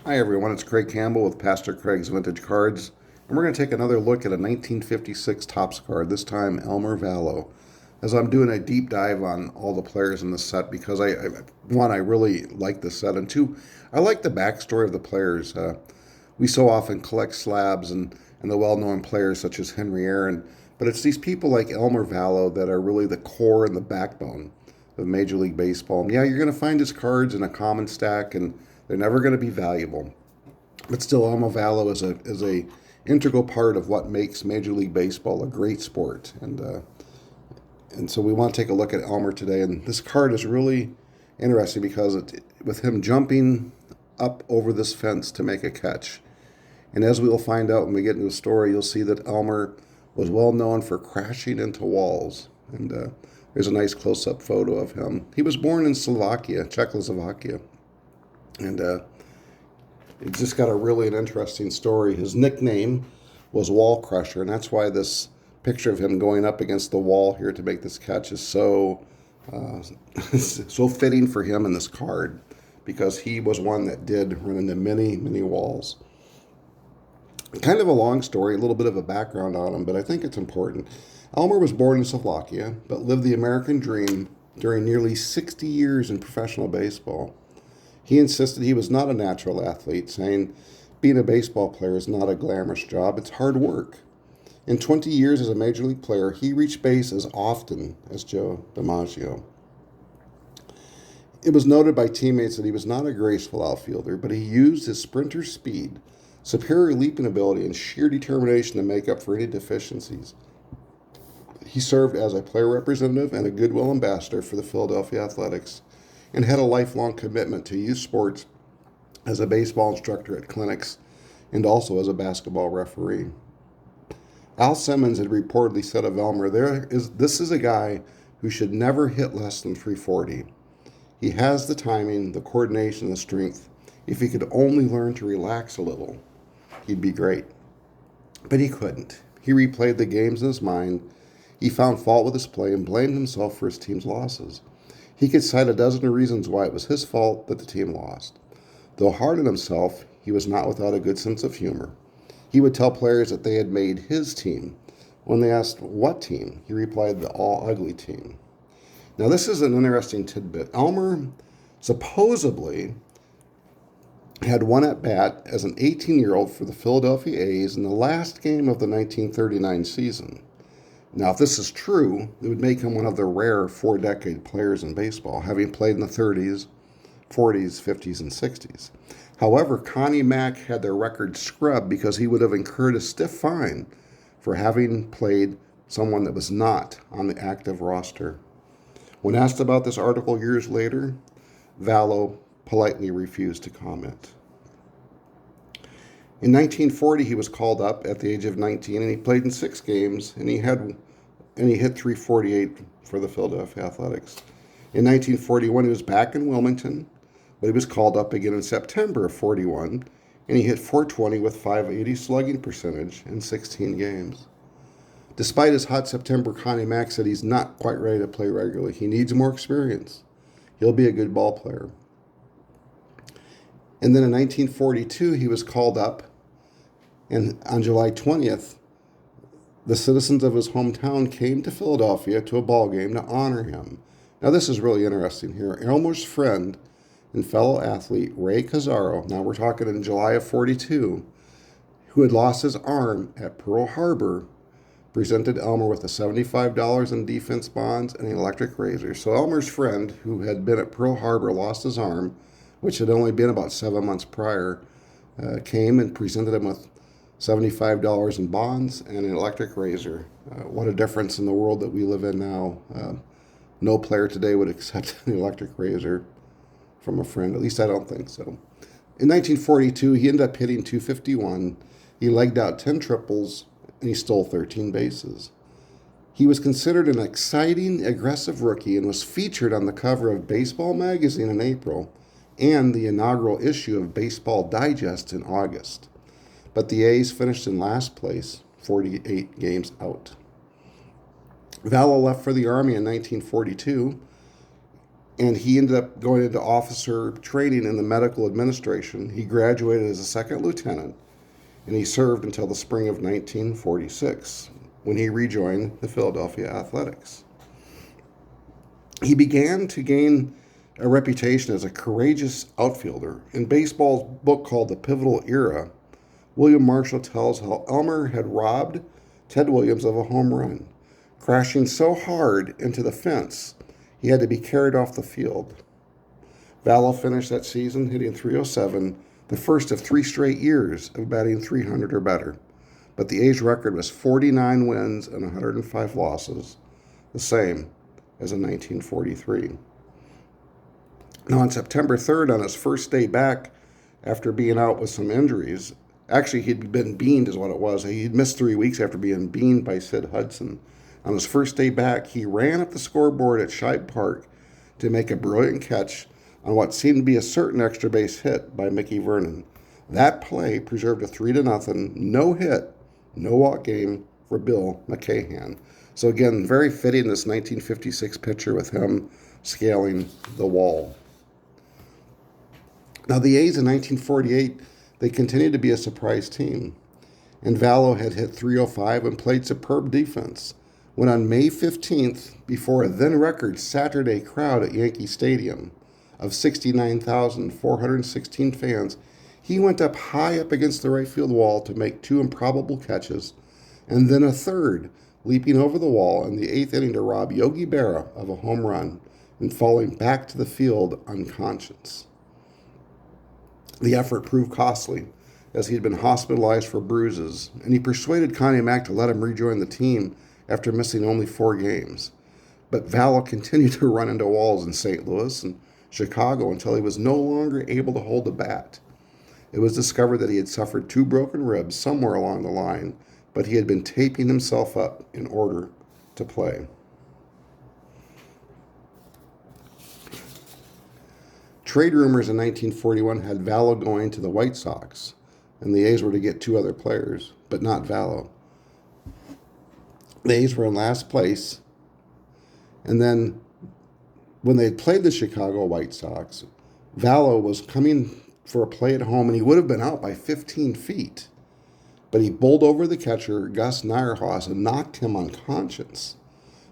Hi everyone, it's Craig Campbell with Pastor Craig's Vintage Cards, and we're going to take another look at a 1956 Topps card, this time Elmer Valo. As I'm doing a deep dive on all the players in the set because one, I really like the set, and two, I like the backstory of the players. We so often collect slabs and the well-known players such as Henry Aaron, but it's these people like Elmer Valo that are really the core and the backbone of Major League Baseball. And yeah, you're going to find his cards in a common stack, and they're never going to be valuable. But still, Elmer Valo is a integral part of what makes Major League Baseball a great sport. And so we want to take a look at Elmer today. And this card is really interesting because with him jumping up over this fence to make a catch. And as we will find out when we get into the story, you'll see that Elmer was well known for crashing into walls. And there's a nice close-up photo of him. He was born in Czechoslovakia. And it's just got an interesting story. His nickname was Wall Crusher, and that's why this picture of him going up against the wall here to make this catch is so so fitting for him in this card, because he was one that did run into many, many walls. Kind of a long story, a little bit of a background on him, but I think it's important. Elmer was born in Slovakia, but lived the American dream during nearly 60 years in professional baseball. He insisted he was not a natural athlete, saying being a baseball player is not a glamorous job, it's hard work. In 20 years as a major league player, he reached base as often as Joe DiMaggio. It was noted by teammates that he was not a graceful outfielder, but he used his sprinter speed, superior leaping ability, and sheer determination to make up for any deficiencies. He served as a player representative and a goodwill ambassador for the Philadelphia Athletics, and had a lifelong commitment to youth sports as a baseball instructor at clinics and also as a basketball referee. Al Simmons had reportedly said of Elmer, this is a guy who should never hit less than 340. He has the timing, the coordination, the strength. If he could only learn to relax a little, he'd be great. But he couldn't. He replayed the games in his mind. He found fault with his play and blamed himself for his team's losses. He could cite a dozen reasons why it was his fault that the team lost. Though hard on himself, he was not without a good sense of humor. He would tell players that they had made his team. When they asked what team, he replied, the all-ugly team. Now, this is an interesting tidbit. Elmer supposedly had one at-bat as an 18-year-old for the Philadelphia A's in the last game of the 1939 season. Now, if this is true, it would make him one of the rare four-decade players in baseball, having played in the 30s, 40s, 50s, and 60s. However, Connie Mack had their record scrubbed because he would have incurred a stiff fine for having played someone that was not on the active roster. When asked about this article years later, Valo politely refused to comment. In 1940, he was called up at the age of 19, and he played in 6 games, and he hit 348 for the Philadelphia Athletics. In 1941, he was back in Wilmington, but he was called up again in September of 41, and he hit 420 with 580 slugging percentage in 16 games. Despite his hot September, Connie Mack said he's not quite ready to play regularly. He needs more experience. He'll be a good ball player. And then in 1942, he was called up, and on July 20th, the citizens of his hometown came to Philadelphia to a ball game to honor him. Now, this is really interesting here. Elmer's friend and fellow athlete, Ray Cazzaro, now we're talking in July of 42, who had lost his arm at Pearl Harbor, presented Elmer with a $75 in defense bonds and an electric razor. So Elmer's friend, who had been at Pearl Harbor, lost his arm, which had only been about 7 months prior, came and presented him with $75 in bonds and an electric razor. What a difference in the world that we live in now. No player today would accept an electric razor from a friend. At least I don't think so. In 1942, he ended up hitting 251. He legged out 10 triples, and he stole 13 bases. He was considered an exciting, aggressive rookie and was featured on the cover of Baseball magazine in April and the inaugural issue of Baseball Digest in August. But the A's finished in last place, 48 games out. Valo left for the Army in 1942. and he ended up going into officer training in the medical administration. He graduated as a second lieutenant, and he served until the spring of 1946 when he rejoined the Philadelphia Athletics. He began to gain a reputation as a courageous outfielder. In baseball's book called The Pivotal Era, William Marshall tells how Elmer had robbed Ted Williams of a home run, crashing so hard into the fence he had to be carried off the field. Valo finished that season hitting .307, the first of 3 straight years of batting .300 or better. But the A's record was 49 wins and 105 losses, the same as in 1943. Now, on September 3rd, on his first day back after being out with some injuries, actually he'd been beaned is what it was. He'd missed 3 weeks after being beaned by Sid Hudson. On his first day back, he ran up the scoreboard at Shibe Park to make a brilliant catch on what seemed to be a certain extra base hit by Mickey Vernon. That play preserved a 3-0, no hit, no walk game for Bill McCahan. So again, very fitting, this 1956 picture with him scaling the wall. Now the A's in 1948, they continued to be a surprise team. And Valo had hit .305 and played superb defense, when on May 15th, before a then-record Saturday crowd at Yankee Stadium of 69,416 fans, he went up high up against the right field wall to make 2 improbable catches, and then a third, leaping over the wall in the 8th inning to rob Yogi Berra of a home run and falling back to the field unconscious. The effort proved costly, as he had been hospitalized for bruises, and he persuaded Connie Mack to let him rejoin the team after missing only 4 games. But Valo continued to run into walls in St. Louis and Chicago until he was no longer able to hold a bat. It was discovered that he had suffered 2 broken ribs somewhere along the line, but he had been taping himself up in order to play. Trade rumors in 1941 had Valo going to the White Sox, and the A's were to get 2 other players, but not Valo. The A's were in last place, and then when they had played the Chicago White Sox, Valo was coming for a play at home, and he would have been out by 15 feet. But he bowled over the catcher, Gus Nyerhaus, and knocked him unconscious,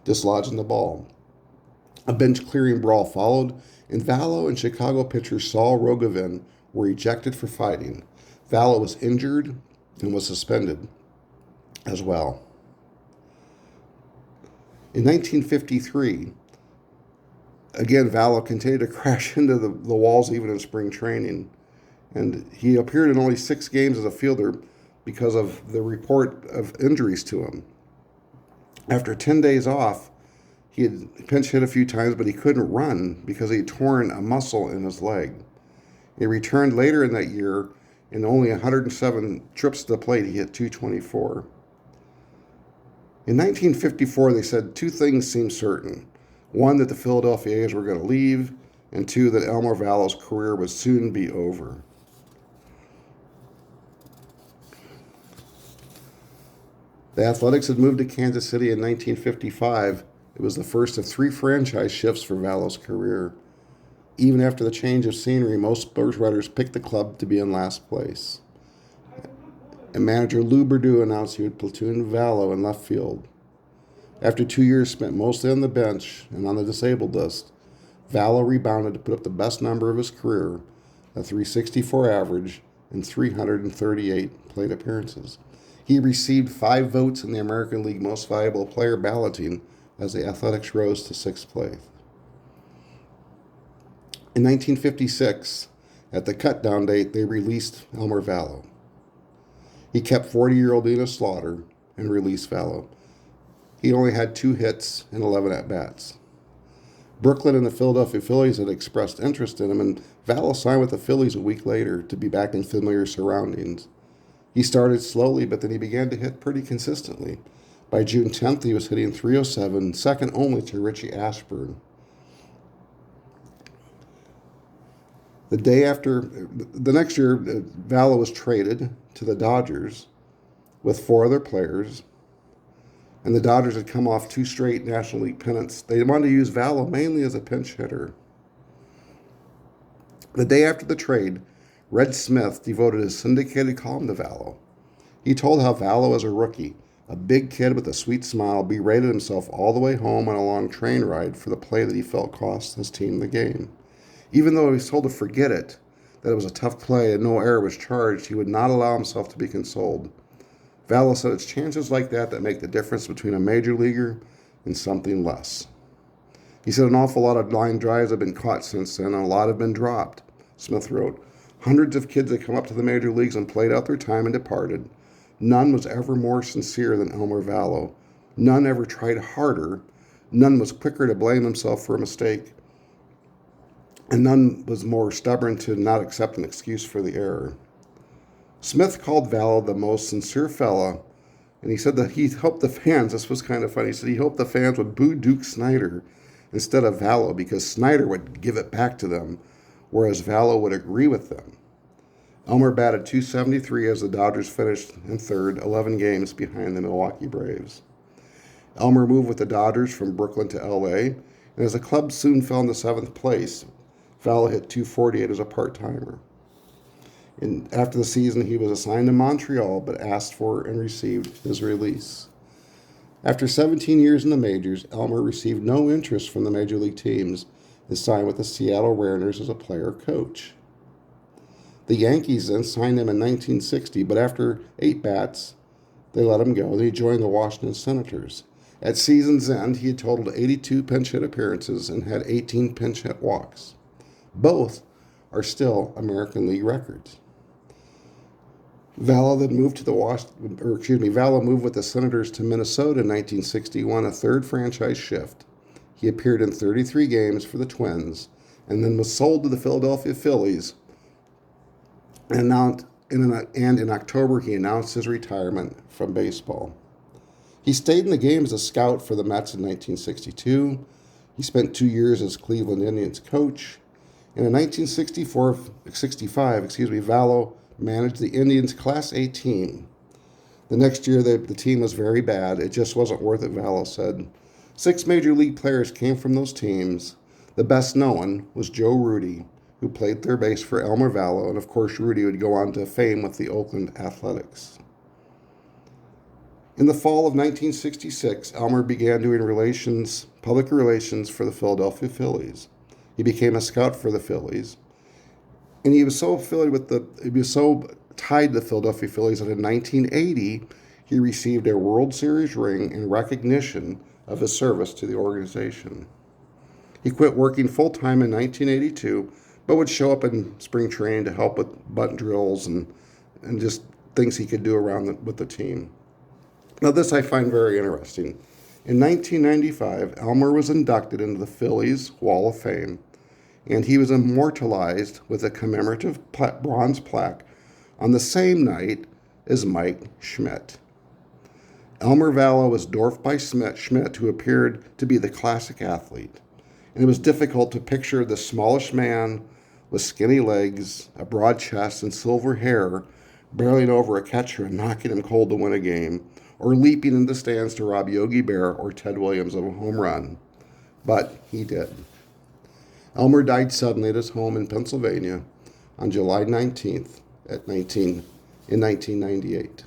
dislodging the ball. A bench-clearing brawl followed, and Valo and Chicago pitcher Saul Rogovin were ejected for fighting. Valo was injured and was suspended as well. In 1953, again, Valo continued to crash into the walls even in spring training, and he appeared in only 6 games as a fielder because of the report of injuries to him. After 10 days off, he had pinch hit a few times, but he couldn't run because he had torn a muscle in his leg. He returned later in that year. In only 107 trips to the plate, he hit .224. In 1954, they said 2 things seemed certain. 1, that the Philadelphia A's were going to leave, and 2, that Elmer Valo's career would soon be over. The Athletics had moved to Kansas City in 1955. It was the first of 3 franchise shifts for Valo's career. Even after the change of scenery, most sports writers picked the club to be in last place. And manager Lou Berdue announced he would platoon Valo in left field. After 2 years spent mostly on the bench and on the disabled list, Valo rebounded to put up the best number of his career, a .364 average and 338 plate appearances. He received 5 votes in the American League Most Valuable Player balloting as the Athletics rose to 6th place. In 1956, at the cut-down date, they released Elmer Valo. He kept 40-year-old Dina Slaughter and released Valo. He only had 2 hits and 11 at-bats. Brooklyn and the Philadelphia Phillies had expressed interest in him, and Valo signed with the Phillies a week later to be back in familiar surroundings. He started slowly, but then he began to hit pretty consistently. By June 10th, he was hitting .307, second only to Richie Ashburn. The next year, Valo was traded to the Dodgers with 4 other players, and the Dodgers had come off 2 straight National League pennants. They wanted to use Valo mainly as a pinch hitter. The day after the trade, Red Smith devoted his syndicated column to Valo. He told how Valo, as a rookie, a big kid with a sweet smile, berated himself all the way home on a long train ride for the play that he felt cost his team the game. Even though he was told to forget it, that it was a tough play and no error was charged, he would not allow himself to be consoled. Valo said it's chances like that that make the difference between a major leaguer and something less. He said an awful lot of line drives have been caught since then, and a lot have been dropped. Smith wrote, hundreds of kids had come up to the major leagues and played out their time and departed. None was ever more sincere than Elmer Valo. None ever tried harder. None was quicker to blame himself for a mistake. And none was more stubborn to not accept an excuse for the error. Smith called Valo the most sincere fella, and he said that he hoped the fans, this was kind of funny, he said he hoped the fans would boo Duke Snider instead of Valo because Snider would give it back to them, whereas Valo would agree with them. Elmer batted .273 as the Dodgers finished in third, 11 games behind the Milwaukee Braves. Elmer moved with the Dodgers from Brooklyn to L.A., and as the club soon fell into seventh place, Valo hit .248 as a part-timer. And after the season, he was assigned to Montreal, but asked for and received his release. After 17 years in the majors, Elmer received no interest from the major league teams and signed with the Seattle Mariners as a player-coach. The Yankees then signed him in 1960, but after 8 bats, they let him go, and he joined the Washington Senators. At season's end, he had totaled 82 pinch hit appearances and had 18 pinch hit walks. Both are still American League records. Valo then moved to Valo moved with the Senators to Minnesota in 1961, a third franchise shift. He appeared in 33 games for the Twins, and then was sold to the Philadelphia Phillies. And in October, he announced his retirement from baseball. He stayed in the game as a scout for the Mets in 1962. He spent 2 years as Cleveland Indians coach. And in 1965, Valo managed the Indians' Class A team. The next year, the team was very bad. It just wasn't worth it, Valo said. 6 major league players came from those teams. The best known was Joe Rudy, who played third base for Elmer Valo, and of course Rudy would go on to fame with the Oakland Athletics. In the fall of 1966, Elmer began doing public relations for the Philadelphia Phillies. He became a scout for the Phillies, and he was so tied to the Philadelphia Phillies that in 1980 he received a World Series ring in recognition of his service to the organization. He quit working full-time in 1982, but would show up in spring training to help with bunt drills and just things he could do with the team. Now, this I find very interesting. In 1995, Elmer was inducted into the Phillies Wall of Fame, and he was immortalized with a commemorative bronze plaque on the same night as Mike Schmidt. Elmer Valo was dwarfed by Schmidt, who appeared to be the classic athlete, and it was difficult to picture the smallish man with skinny legs, a broad chest, and silver hair barreling over a catcher and knocking him cold to win a game, or leaping into stands to rob Yogi Berra or Ted Williams of a home run. But he did. Elmer died suddenly at his home in Pennsylvania on July 19th in 1998.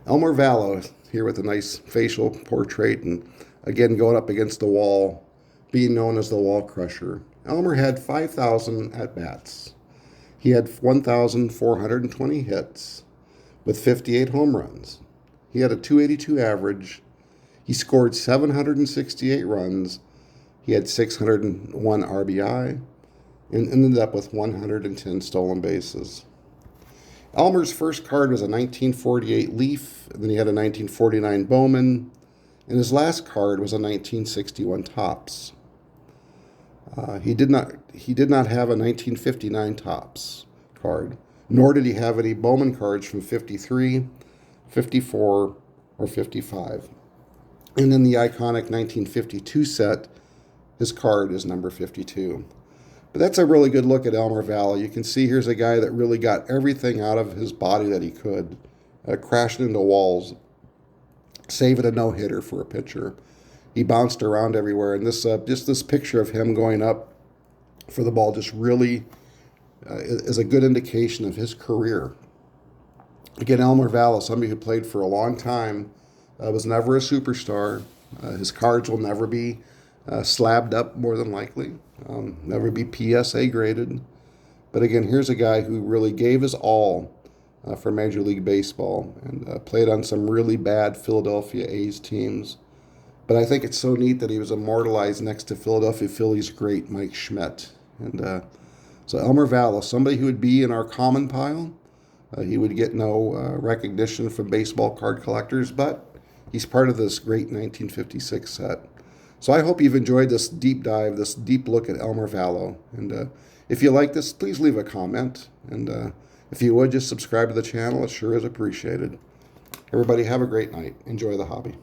Elmer Valo, here with a nice facial portrait and again going up against the wall, being known as the Wall Crusher. Elmer had 5,000 at-bats. He had 1,420 hits with 58 home runs. He had a .282 average. He scored 768 runs. He had 601 RBI and ended up with 110 stolen bases. Elmer's first card was a 1948 Leaf, and then he had a 1949 Bowman, and his last card was a 1961 Topps. He did not have a 1959 Topps card, nor did he have any Bowman cards from 53, 54, or 55. And in the iconic 1952 set, his card is number 52. But that's a really good look at Elmer Valo. You can see here's a guy that really got everything out of his body that he could, crashing into walls, saving a no-hitter for a pitcher. He bounced around everywhere, and this picture of him going up for the ball just really is a good indication of his career. Again, Elmer Valo, somebody who played for a long time, was never a superstar. His cards will never be slabbed up, more than likely, never be PSA graded. But again, here's a guy who really gave his all for Major League Baseball and played on some really bad Philadelphia A's teams. But I think it's so neat that he was immortalized next to Philadelphia Phillies great Mike Schmidt. And so Elmer Valo, somebody who would be in our common pile. He would get no recognition from baseball card collectors, but he's part of this great 1956 set. So I hope you've enjoyed this deep dive, this deep look at Elmer Valo. And if you like this, please leave a comment. And if you would, just subscribe to the channel. It sure is appreciated. Everybody have a great night. Enjoy the hobby.